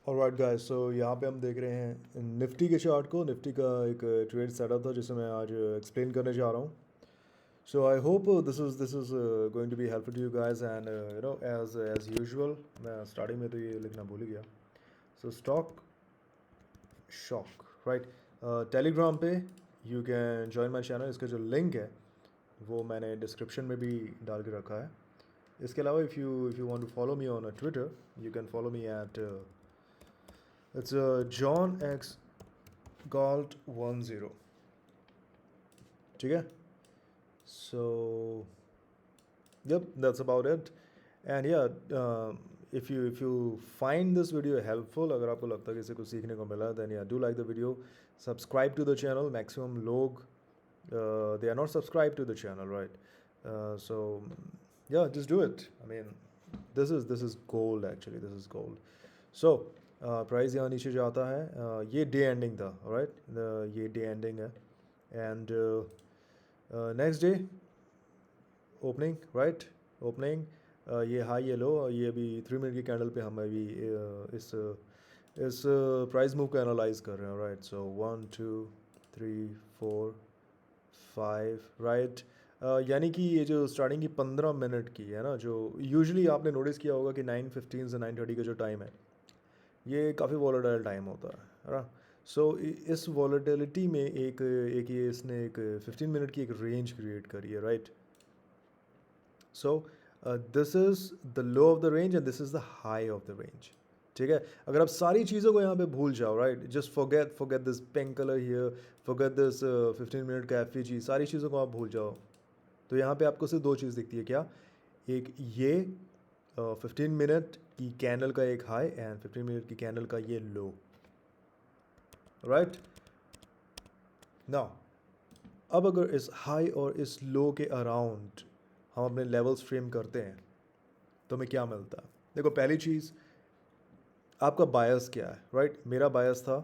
Alright guys, सो यहाँ पे हम देख रहे हैं निफ्टी के चार्ट को। निफ्टी का एक ट्रेड सेटअप था जिसे मैं आज एक्सप्लेन करने जा रहा हूँ। So I hope this is going to be helpful to you guys and as usual मैं स्टार्टिंग में तो ये लिखना भूल ही गया। So stock shock, right. Telegram पे you can join my channel. इसका जो लिंक है वो मैंने डिस्क्रिप्शन में भी डाल के रखा है। इसके अलावा if you want to follow me on Twitter, you can follow me at its John X Gault 10। ठीक है। सो yep, that's about it. And yeah, if you find this video helpful, अगर आपको लगता है कि इससे कुछ सीखने को मिला, then yeah, do like the video, subscribe to the channel. Maximum लोग they are not subscribed to the channel, right? So yeah, just do it. I mean, this is gold actually. This is gold. So price यहाँ नीचे जाता है। ये day ending था, right. ये day ending है and next day opening, right. Opening, ये high ये लो, ये अभी 3 मिनट की कैंडल पे हम अभी इस प्राइस मूव को एनालाइज कर रहे हैं, राइट। सो 1 2 3 4 5, राइट। यानी कि ये जो स्टार्टिंग की 15 मिनट की है ना, जो यूजुअली आपने नोटिस किया होगा कि 9:15 से 9:30 का जो टाइम है ये काफ़ी वॉलेटाइल टाइम होता है ना। सो इस वॉलेटिलिटी में एक ये इसने एक 15 मिनट की एक रेंज क्रिएट करी है, right. So this is the low of the range and this is the high of the range. ठीक है। अगर आप सारी चीज़ों को यहाँ पे भूल जाओ, right, just forget this pink colour here, forget this 15 minute का एफ सारी चीज़ों को आप भूल जाओ, तो यहाँ पे आपको सिर्फ दो चीज़ दिखती है। क्या? एक ये 15 मिनट की कैंडल का एक हाई एंड 15 मिनट की कैंडल का ये लो, राइट। नाउ अब अगर इस हाई और इस लो के अराउंड हम अपने लेवल्स फ्रेम करते हैं तो हमें क्या मिलता है? देखो, पहली चीज़, आपका बायस क्या है, राइट। मेरा बायस था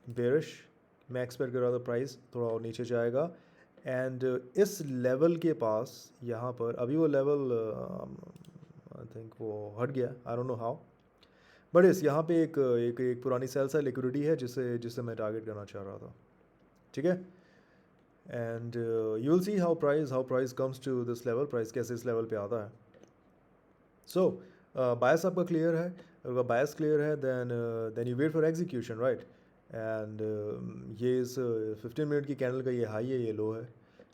बेरिश। मैं एक्सपेक्ट कर रहा था प्राइस थोड़ा और नीचे जाएगा एंड इस लेवल के पास यहाँ पर अभी वो लेवल आई थिंक वो हट गया, I don't know how, but इस यहाँ पे एक पुरानी सेल्स है, लिक्विडिटी है, जिसे जिसे मैं टारगेट करना चाह रहा था। ठीक है। And you will see how price comes to this level, price कैसे इस लेवल पे आता है। सो बायस आपका क्लियर है। अगर बायस क्लियर है then you wait for execution, right. And ये इस 15 मिनट की कैंडल का ये हाई है, ये लो है।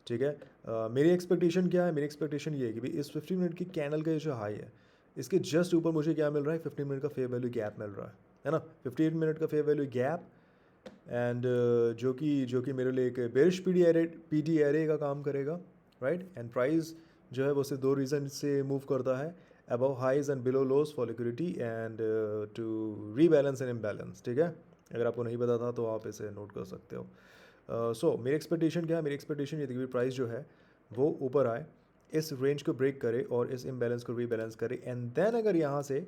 ठीक है। मेरी एक्सपेक्टेशन क्या है? मेरी एक्सपेक्टेशन ये है कि भाई इस 15 मिनट की कैंडल का ये जो हाई है, इसके जस्ट ऊपर मुझे क्या मिल रहा है? 15 मिनट का फेयर वैल्यू गैप मिल रहा है ना। 15 मिनट का फेयर वैल्यू गैप एंड जो कि मेरे लिए एक बेरिश पी डी एरे का काम करेगा, राइट। एंड प्राइस जो है वो सिर्फ दो रीज़न से मूव करता है: above highs and below lows for liquidity and to rebalance and imbalance. ठीक है। अगर आपको नहीं पता था तो आप इसे नोट कर सकते हो। सो मेरी एक्सपेक्टेशन क्या है? मेरी एक्सपेक्टेशन ये थी कि प्राइस जो है वो ऊपर आए, इस रेंज को ब्रेक करे और इस इम्बैलेंस को रीबैलेंस करे एंड देन अगर यहाँ से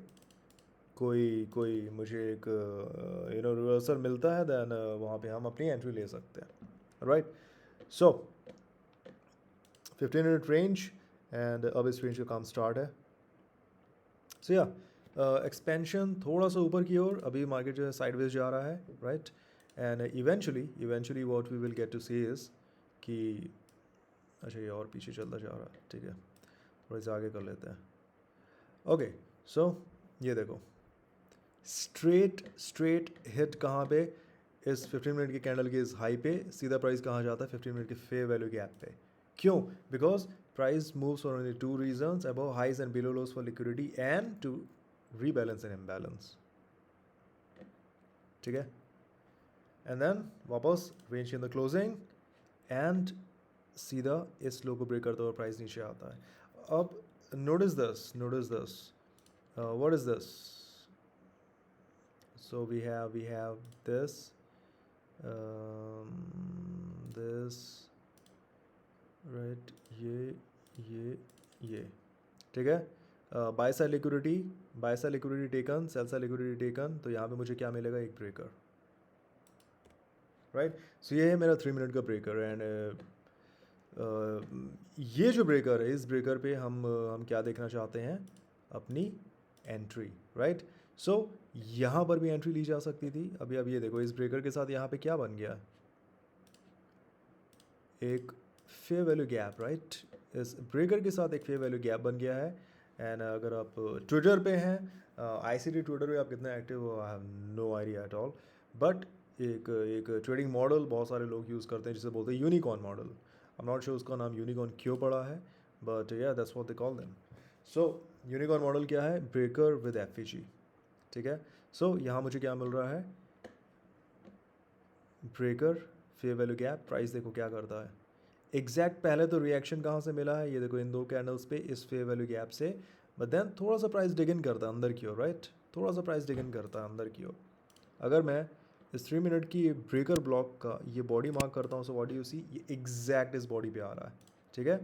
कोई कोई मुझे एक रिवर्सल मिलता है देन वहाँ पे हम अपनी एंट्री ले सकते हैं, right. So 15 minute range and अब इस रेंज का काम स्टार्ट है। सो या एक्सपेंशन थोड़ा सा ऊपर की ओर, अभी मार्केट जो है साइडवेज जा रहा है, right. And eventually what we will get to see is कि अच्छा, ये और पीछे चलता जा रहा है। ठीक है, थोड़ा सा आगे कर लेते हैं। ओके, सो ये देखो, स्ट्रेट हिट कहाँ पे? इस 15 मिनट की कैंडल की इस हाई पे सीधा प्राइस कहाँ जाता है? 15 मिनट के फेयर वैल्यू गैप पे। क्यों? Because price moves for only two reasons: above highs and below lows for liquidity and to rebalance and imbalance. ठीक है। एंड देन वापस range in the closing and सीधा इस लो को ब्रेक करते हुए प्राइस नीचे आता है। अब notice this, what is this? So we have this, this, right, ये ठीक है। By side liquidity taken, sell side liquidity taken, तो यहाँ पे मुझे क्या मिलेगा? एक ब्रेकर, राइट। सो ये है मेरा 3 मिनट का ब्रेकर एंड ये जो ब्रेकर है, इस ब्रेकर पे हम क्या देखना चाहते हैं? अपनी एंट्री, राइट। सो यहाँ पर भी एंट्री ली जा सकती थी। अभी अब ये देखो इस ब्रेकर के साथ यहाँ पे क्या बन गया, एक फेयर वैल्यू गैप, राइट। इस ब्रेकर के साथ एक फेयर वैल्यू गैप बन गया है। एंड अगर आप ट्विटर पे हैं, ICT ट्विटर पे आप कितना एक्टिव हो, I have no idea at all, but एक एक ट्रेडिंग मॉडल बहुत सारे लोग यूज़ करते हैं जिसे बोलते हैं unicorn model. I am not sure उसका नाम यूनिकॉर्न क्यों पड़ा है, बट या that's what they call them. So unicorn model क्या है, ब्रेकर विद एफईजी, ठीक है। सो यहाँ मुझे क्या मिल रहा है, breaker, fair value gap, price देखो क्या करता है। एग्जैक्ट पहले तो रिएक्शन कहाँ से मिला है, ये देखो इन दो कैंडल्स पे इस फेयर वैल्यू गैप से, बट देन थोड़ा सा प्राइस डिग इन करता है अंदर की ओर, राइट, थोड़ा सा प्राइस डिग इन करता है अंदर की ओर। अगर मैं इस 3 मिनट की ब्रेकर ब्लॉक का ये बॉडी मार्क करता हूँ, so what do you see, ये एग्जैक्ट इस बॉडी पे आ रहा है, ठीक है।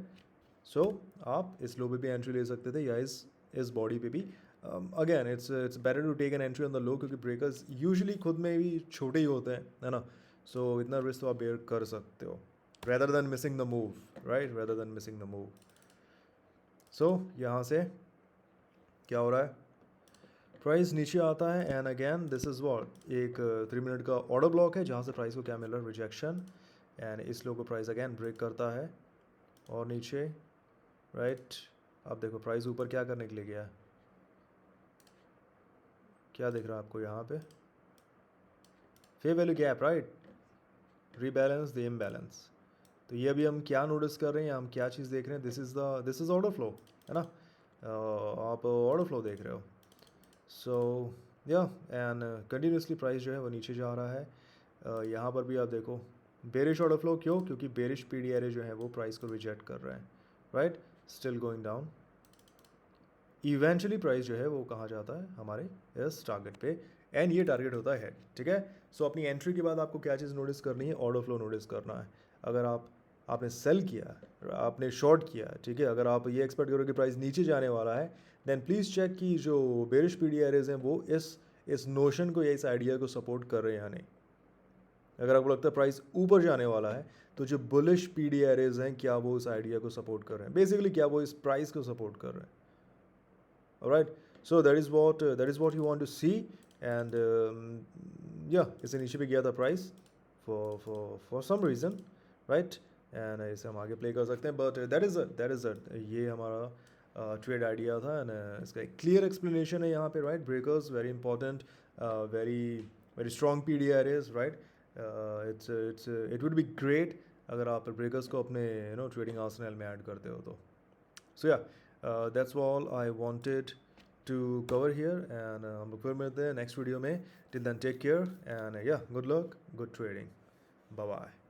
सो आप इस लो पे भी एंट्री ले सकते थे या इस बॉडी पे भी। Again it's better to take an entry on the low, क्योंकि ब्रेकर्स यूजुअली खुद में भी छोटे ही होते हैं, है ना। सो इतना रिस्क तो आप बेयर कर सकते हो, rather than missing the move, right, rather than missing the move. So यहाँ से क्या हो रहा है, प्राइस नीचे आता है and again this is what, एक 3 मिनट का ऑर्डर ब्लॉक है जहाँ से प्राइस को क्या मिल रहा है, रिजेक्शन। एंड इस लो को प्राइस अगेन ब्रेक करता है और नीचे, राइट। अब देखो प्राइस ऊपर क्या करने के लिए गया है, क्या दिख रहा है आपको यहाँ पे, fair value gap, right, rebalance the imbalance. तो ये अभी हम क्या नोटिस कर रहे हैं, हम क्या चीज़ देख रहे हैं, दिस इज़ ऑर्डर फ्लो, है ना। आप ऑर्डर फ्लो देख रहे हो। सो या एंड कंटिन्यूसली प्राइस जो है वो नीचे जा रहा है। यहाँ पर भी आप देखो बेरिश ऑर्डर फ्लो, क्यों, क्योंकि बेरिश पीडी एरे जो है वो प्राइस को रिजेक्ट कर रहे हैं, right, still going down. Eventually price जो है वो कहाँ जाता है, हमारे इस टारगेट पे, एंड ये टारगेट होता है हेड, ठीक है। सो अपनी एंट्री के बाद आपको क्या चीज़ नोटिस करनी है, ऑर्डर फ्लो नोटिस करना है। अगर आपने सेल किया, आपने शॉर्ट किया, ठीक है, अगर आप ये एक्सपेक्ट करो कि प्राइस नीचे जाने वाला है, देन प्लीज़ चेक कि जो बेरिश पीडी एरेज हैं वो इस नोशन को या इस आइडिया को सपोर्ट कर रहे हैं या नहीं। अगर आपको लगता है प्राइस ऊपर जाने वाला है, तो जो बुलिश पीडी एरेज हैं क्या वो उस आइडिया को सपोर्ट कर रहे हैं, बेसिकली क्या वो इस प्राइस को सपोर्ट कर रहे हैं। Alright, so that is what you want to see, and yeah, इसे नीचे भी गया था price for some reason, right, and इसे हम आगे प्ले कर सकते हैं, but that is ये हमारा ट्रेड आइडिया था, एंड इसका एक क्लियर एक्सप्लेनेशन है यहाँ पे, right. Breakers very important, very very strong PD arrays, right. It would be great अगर आप ब्रेकर्स को अपने ट्रेडिंग आर्सेनल में ऐड करते हो तो। So yeah, that's all I wanted to cover here, and हम लोग फिर मिलते हैं नेक्स्ट वीडियो में। Till then, take care, and yeah, good luck, good trading, bye bye.